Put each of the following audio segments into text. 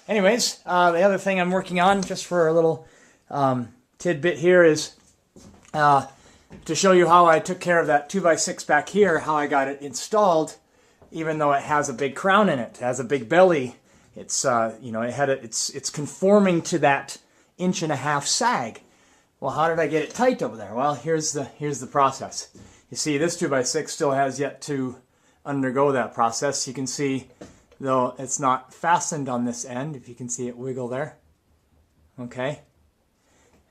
Anyways, the other thing I'm working on, just for a little tidbit here, is to show you how I took care of that 2x6 back here, how I got it installed, even though it has a big crown in it, it has a big belly. It's it's conforming to that 1.5-inch sag. Well, how did I get it tight over there? Well, here's the process. You see, this 2x6 still has yet to undergo that process. You can see, though, it's not fastened on this end, if you can see it wiggle there. Okay.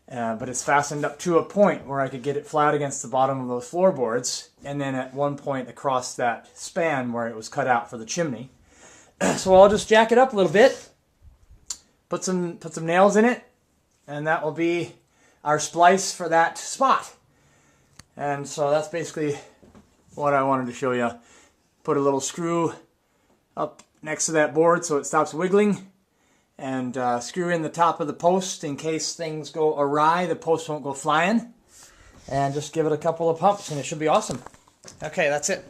But it's fastened up to a point where I could get it flat against the bottom of those floorboards, and then at one point across that span where it was cut out for the chimney. So I'll just jack it up a little bit, put some nails in it, and that will be our splice for that spot. And so that's basically what I wanted to show you. Put a little screw up next to that board so it stops wiggling, and screw in the top of the post in case things go awry, the post won't go flying, and just give it a couple of pumps and it should be awesome. Okay, that's it.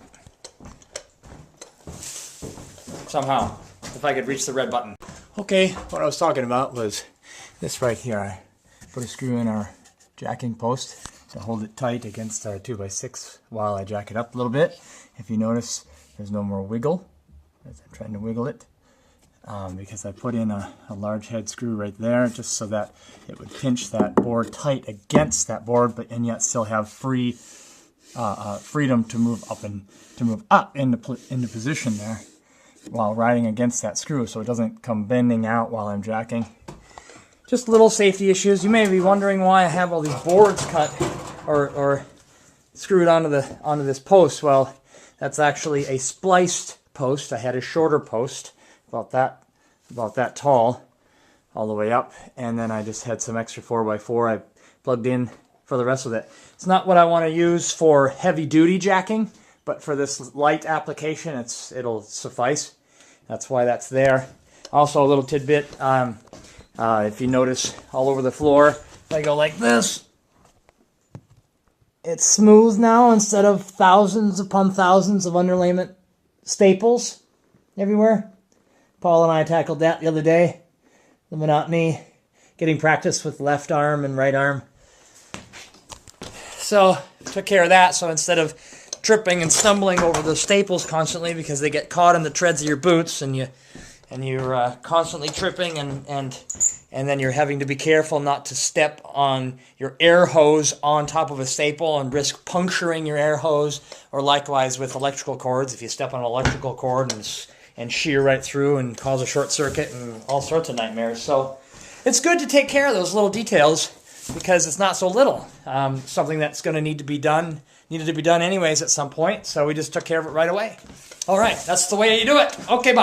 Somehow, if I could reach the red button. Okay, what I was talking about was this right here. I put a screw in our jacking post to hold it tight against our 2x6 while I jack it up a little bit. If you notice, there's no more wiggle as I'm trying to wiggle it, because I put in a large head screw right there just so that it would pinch that board tight against that board, and yet still have freedom to move up into position there while riding against that screw, so it doesn't come bending out while I'm jacking. Just little safety issues. You may be wondering why I have all these boards cut or screwed onto this post. Well, that's actually a spliced post. I had a shorter post, about that tall, all the way up, and then I just had some extra 4x4 I plugged in for the rest of it. It's not what I want to use for heavy duty jacking, but for this light application, it'll suffice. That's why that's there. Also, a little tidbit, if you notice all over the floor, if I go like this, it's smooth now instead of thousands upon thousands of underlayment staples everywhere. Paul and I tackled that the other day. The monotony, getting practice with left arm and right arm. So, took care of that, so instead of tripping and stumbling over the staples constantly because they get caught in the treads of your boots, and you're constantly tripping, and then you're having to be careful not to step on your air hose on top of a staple and risk puncturing your air hose, or likewise with electrical cords. If you step on an electrical cord and shear right through and cause a short circuit and all sorts of nightmares. So it's good to take care of those little details because it's not so little. Something that's going to needed to be done anyways at some point, so we just took care of it right away. All right, that's the way you do it. Okay, bye.